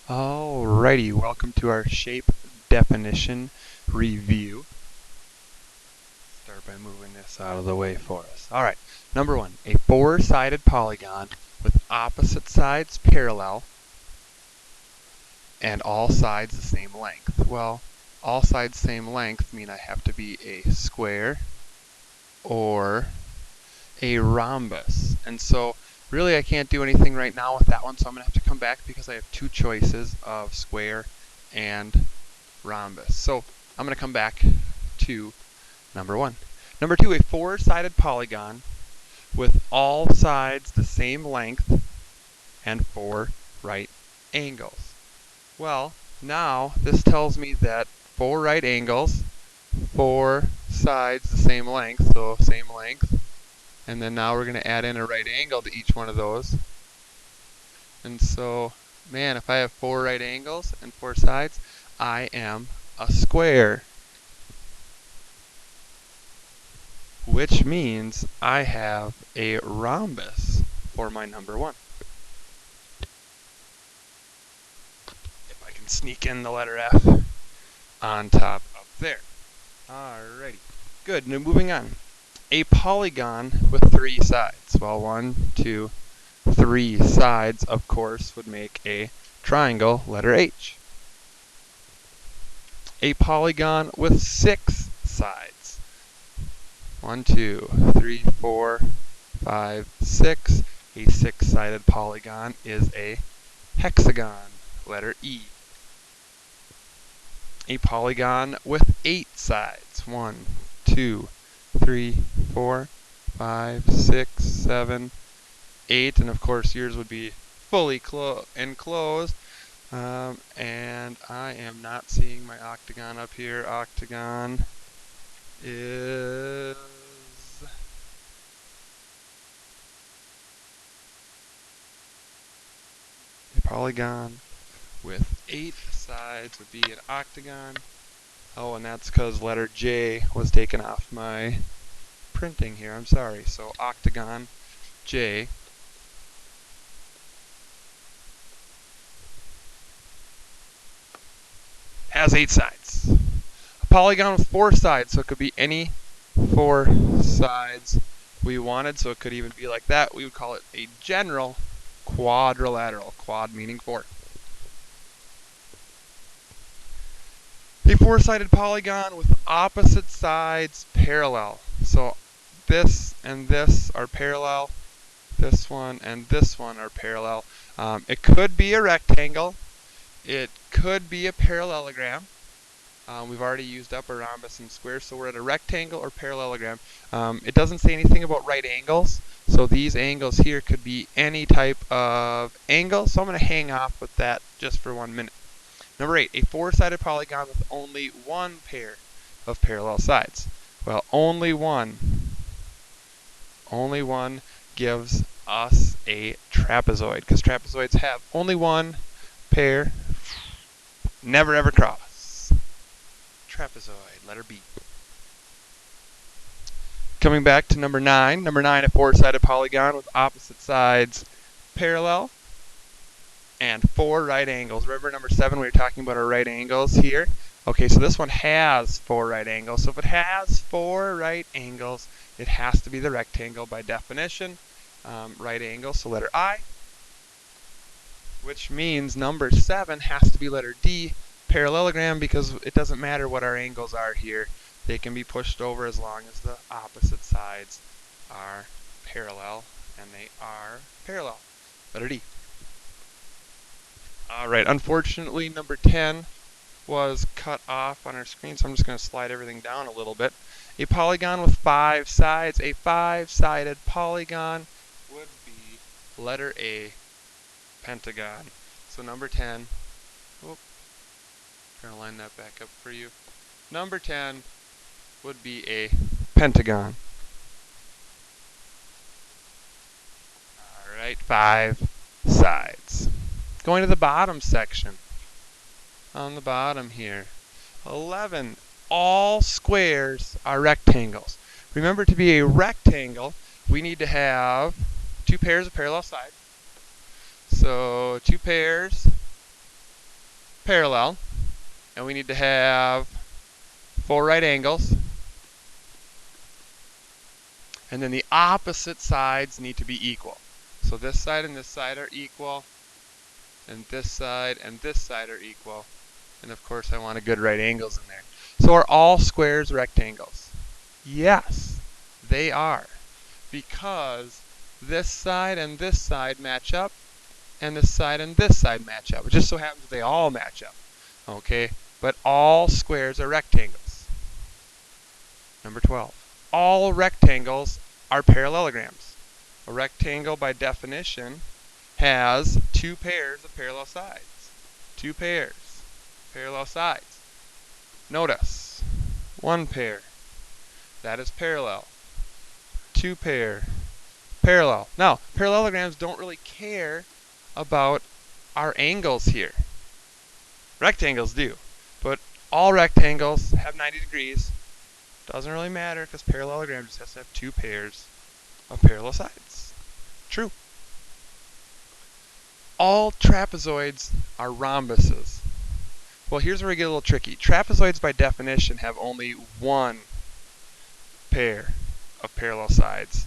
Alrighty, welcome to our shape definition review. Start by moving this out of the way for us. Alright, number one, a four-sided polygon with opposite sides parallel and all sides the same length. Well, all sides same length mean I have to be a square or a rhombus. And so really I can't do anything right now with that one, so I'm going to have to come back because I have two choices of square and rhombus. So I'm going to come back to number one. Number two, a four-sided polygon with all sides the same length and four right angles. Well, now this tells me that four right angles, four sides the same length, so same length, and then now we're going to add in a right angle to each one of those. And so, man, if I have four right angles and four sides, I am a square. Which means I have a rhombus for my number one. If I can sneak in the letter F on top up there. Alrighty. Good. Now moving on. A polygon with three sides. Well, one, two, three sides, of course, would make a triangle, letter H. A polygon with six sides. 1, 2, 3, 4, 5, 6. A six-sided polygon is a hexagon, letter E. A polygon with eight sides. 1, 2, 3, 4, 5, 6, 7, 8. And of course yours would be fully enclosed. And I am not seeing my octagon up here. Octagon is a polygon with eight sides would be an octagon. Oh, and that's because letter J was taken off my printing here. I'm sorry. So octagon J has eight sides. A polygon with four sides, so it could be any four sides we wanted. So it could even be like that. We would call it a general quadrilateral. Quad meaning four. A four-sided polygon with opposite sides parallel. So this and this are parallel. This one and this one are parallel. It could be a rectangle. It could be a parallelogram. We've already used up a rhombus and square, so we're at a rectangle or parallelogram. It doesn't say anything about right angles, so these angles here could be any type of angle, so I'm going to hang off with that just for 1 minute. Number 8, a four-sided polygon with only one pair of parallel sides. Well, only one gives us a trapezoid, because trapezoids have only one pair, never ever cross. Trapezoid, letter B. Coming back to number 9. Number 9, a four-sided polygon with opposite sides parallel and four right angles. Remember number 7, we were talking about our right angles here. Okay, so this one has four right angles. So if it has four right angles, it has to be the rectangle by definition. Right angle, so letter I. Which means number 7 has to be letter D, parallelogram, because it doesn't matter what our angles are here. They can be pushed over as long as the opposite sides are parallel, and they are parallel. Letter D. Alright, unfortunately number 10 was cut off on our screen, so I'm just going to slide everything down a little bit. A polygon with five sides. A five-sided polygon would be letter A, pentagon. So number 10, trying to line that back up for you. Number 10 would be a pentagon. Alright, five sides. Going to the bottom section. On the bottom here. 11. All squares are rectangles. Remember, to be a rectangle, we need to have two pairs of parallel sides. So two pairs parallel, and we need to have 4 right angles. And then the opposite sides need to be equal. So this side and this side are equal, and this side are equal. And of course I want a good right angles in there. So are all squares rectangles? Yes, they are. Because this side and this side match up, and this side and this side match up. It just so happens they all match up. Okay, but all squares are rectangles. Number 12. All rectangles are parallelograms. A rectangle, by definition, has 2 pairs of parallel sides. 2 pairs, parallel sides. Notice, 1 pair, that is parallel. 2 pair, parallel. Now, parallelograms don't really care about our angles here. Rectangles do, but all rectangles have 90 degrees. Doesn't really matter because parallelogram just has to have 2 pairs of parallel sides. True. All trapezoids are rhombuses. Well, here's where we get a little tricky. Trapezoids by definition have only 1 pair of parallel sides,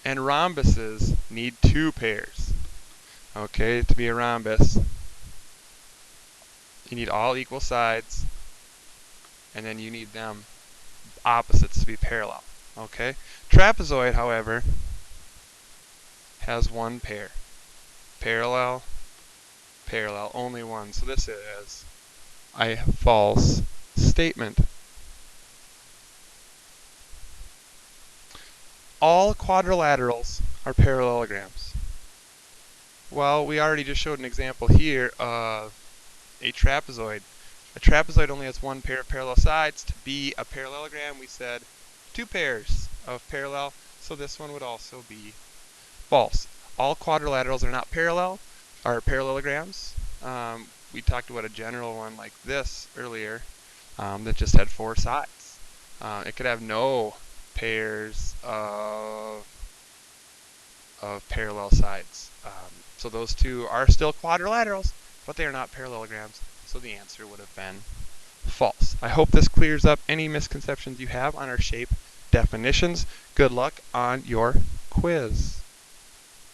and rhombuses need 2 pairs. Okay, to be a rhombus, you need all equal sides, and then you need them opposites to be parallel. Okay? Trapezoid, however, has 1 pair. Parallel, parallel, only 1. So this is a false statement. All quadrilaterals are parallelograms. Well, we already just showed an example here of a trapezoid. A trapezoid only has 1 pair of parallel sides. To be a parallelogram, we said 2 pairs of parallel, so this one would also be false. All quadrilaterals are not parallel, are parallelograms. We talked about a general one like this earlier that just had 4 sides. It could have no pairs of parallel sides. So those 2 are still quadrilaterals, but they are not parallelograms, so the answer would have been false. I hope this clears up any misconceptions you have on our shape definitions. Good luck on your quiz.